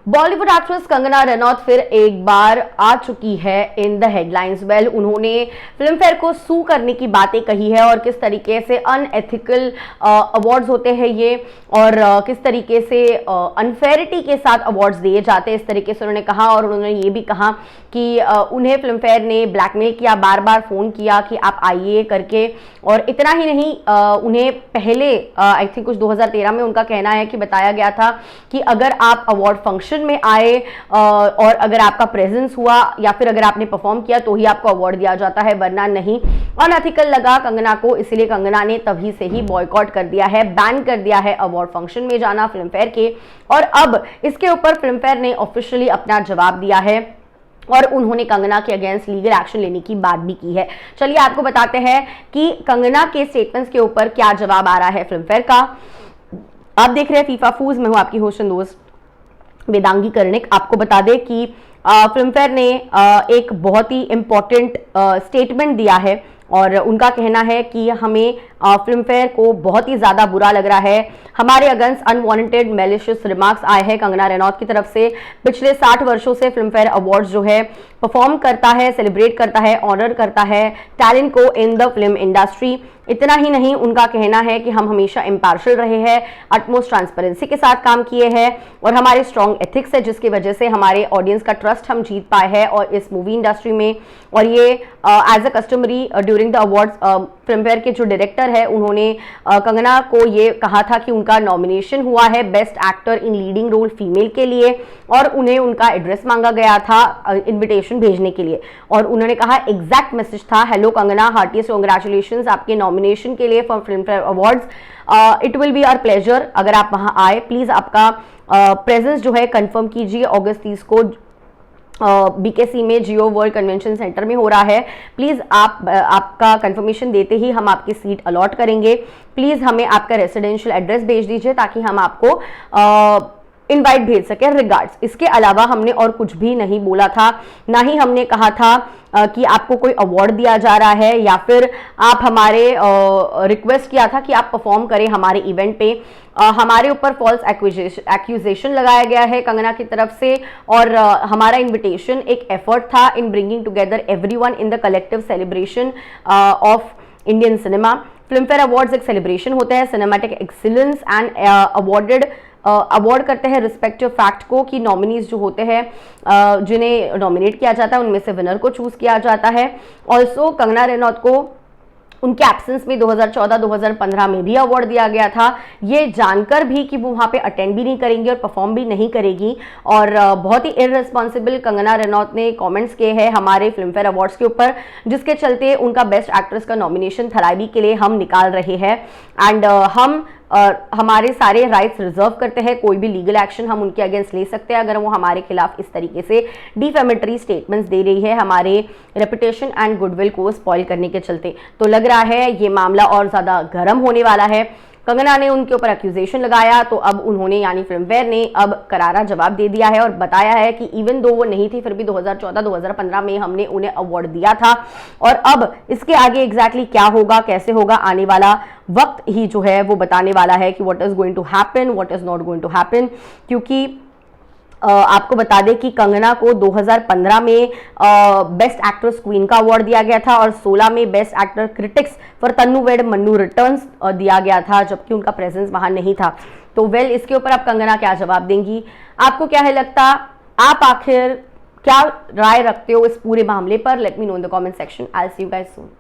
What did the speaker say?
Bollywood actress Kangana Ranaut फिर एक बार आ चुकी है इन द हेडलाइंस। उन्होंने फिल्म फेयर को सू करने की बातें कही है और किस तरीके से अनएथिकल अवार्ड्स होते हैं ये, और किस तरीके से अनफेयरिटी के साथ अवार्ड्स दिए जाते हैं, इस तरीके से उन्होंने कहा। और उन्होंने ये भी कहा कि उन्हें फिल्म फेयर ने ब्लैकमेल किया, बार बार फोन किया कि आप आइए करके। और इतना ही नहीं, उन्हें पहले आई थिंक कुछ 2013 में उनका कहना है कि बताया गया था कि अगर आप अवार्ड फंक्शन में आए और अगर आपका प्रेजेंस हुआ या फिर अगर आपने परफॉर्म किया तो ही आपको अवार्ड दिया जाता है, वरना नहीं। अनएथिकल लगा कंगना को, इसलिए कंगना ने तभी से ही बॉयकॉट कर दिया है, बैन कर दिया है अवार्ड फंक्शन में जाना फिल्म फेयर के। और अब इसके ऊपर फिल्म फेयर ने ऑफिशियली अपना जवाब दिया है और उन्होंने कंगना के अगेंस्ट लीगल एक्शन लेने की बात भी की है। चलिए आपको बताते हैं कि कंगना के स्टेटमेंट्स के ऊपर क्या जवाब आ रहा है फिल्म फेयर का। आप देख रहे हैं फीफा फूज, मैं हूं आपकी होस्ट दोस्त वेदांगी कर्णिक। आपको बता दें कि फिल्म फेयर ने एक बहुत ही इंपॉर्टेंट स्टेटमेंट दिया है और उनका कहना है कि हमें फिल्म फेयर को बहुत ही ज्यादा बुरा लग रहा है, हमारे अगेंस्ट अनवांटेड मैलिशियस रिमार्क्स आए हैं कंगना रनौत की तरफ से। पिछले 60 वर्षों से फिल्म फेयर अवार्ड्स जो है परफॉर्म करता है, सेलिब्रेट करता है, ऑनर करता है टैलेंट को इन द फिल्म इंडस्ट्री। इतना ही नहीं, उनका कहना है कि हम हमेशा इम्पार्शियल रहे हैं, अटमोस्ट ट्रांसपेरेंसी के साथ काम किए हैं और हमारे स्ट्रॉन्ग एथिक्स है जिसकी वजह से हमारे ऑडियंस का ट्रस्ट हम जीत पाए हैं और इस मूवी इंडस्ट्री में। और ये as a customary during the awards, Filmfare के जो डायरेक्टर है उन्होंने कंगना को ये कहा था कि उनका नॉमिनेशन हुआ है best actor in leading role female के लिए और उन्हें उनका एड्रेस मांगा गया था इन्विटेशन भेजने के लिए। और उन्होंने कहा, एग्जैक्ट मैसेज था, हेलो कंगना, हार्टीएस्ट कांग्रेचुलेशंस आपके नॉमिनेशन के लिए for Filmfare awards. It will be our pleasure अगर आप वहां आए। प्लीज आपका प्रेजेंस जो है कंफर्म कीजिए। अगस्त 30 को बीकेसी में जियो वर्ल्ड कन्वेंशन सेंटर में हो रहा है। प्लीज आपका कंफर्मेशन देते ही हम आपकी सीट अलॉट करेंगे। प्लीज हमें आपका रेसिडेंशियल एड्रेस भेज दीजिए ताकि हम आपको इनवाइट भेज सके, रिगार्ड्स। इसके अलावा हमने और कुछ भी नहीं बोला था, ना ही हमने कहा था कि आपको कोई अवार्ड दिया जा रहा है या फिर आप हमारे रिक्वेस्ट किया था कि आप परफॉर्म करें हमारे इवेंट पे। हमारे ऊपर फॉल्स एक्यूजेशन लगाया गया है कंगना की तरफ से और हमारा इन्विटेशन एक एफर्ट था in bringing together everyone in the collective celebration of Indian cinema. Film fair awards एक सेलिब्रेशन होते हैं सिनेमैटिक एक्सीलेंस एंड अवार्ड करते हैं रिस्पेक्टिव फैक्ट को कि नॉमिनीज जो होते हैं जिन्हें नॉमिनेट किया जाता है उनमें से विनर को चूज किया जाता है। ऑल्सो कंगना रनौत को उनके एब्सेंस में 2014-2015 में भी अवार्ड दिया गया था, ये जानकर भी कि वो वहाँ पे अटेंड भी नहीं करेंगी और परफॉर्म भी नहीं करेगी। और बहुत ही इररिस्पॉन्सिबल कंगना रनौत ने कमेंट्स किए हैं हमारे फिल्म फेयर अवार्ड्स के ऊपर, जिसके चलते उनका बेस्ट एक्ट्रेस का नॉमिनेशन थराबी के लिए हम निकाल रहे हैं। एंड हम हमारे सारे राइट्स रिजर्व करते हैं, कोई भी लीगल एक्शन हम उनके अगेंस्ट ले सकते हैं अगर वो हमारे खिलाफ इस तरीके से डिफेमेटरी स्टेटमेंट्स दे रही है हमारे रेपुटेशन एंड गुडविल को स्पॉइल करने के चलते। तो लग रहा है ये मामला और ज्यादा गर्म होने वाला है। कंगना ने उनके ऊपर एक्यूजेशन लगाया तो अब उन्होंने यानी फिल्म फेयर ने अब करारा जवाब दे दिया है और बताया है कि इवन दो वो नहीं थी फिर भी 2014-2015 में हमने उन्हें अवार्ड दिया था। और अब इसके आगे एग्जैक्टली क्या होगा, कैसे होगा, आने वाला वक्त ही जो है वो बताने वाला है कि what is going to happen, what is not going to happen. क्योंकि आपको बता दें कि कंगना को 2015 में बेस्ट एक्ट्रेस क्वीन का अवार्ड दिया गया था और 16 में best actor critics for Tanu weds Manu returns दिया गया था, जबकि उनका प्रेजेंस वहां नहीं था। तो इसके ऊपर आप कंगना क्या जवाब देंगी, आपको क्या है लगता, आप आखिर क्या राय रखते हो इस पूरे मामले पर? Let me know in the comment section. I will see you guys soon.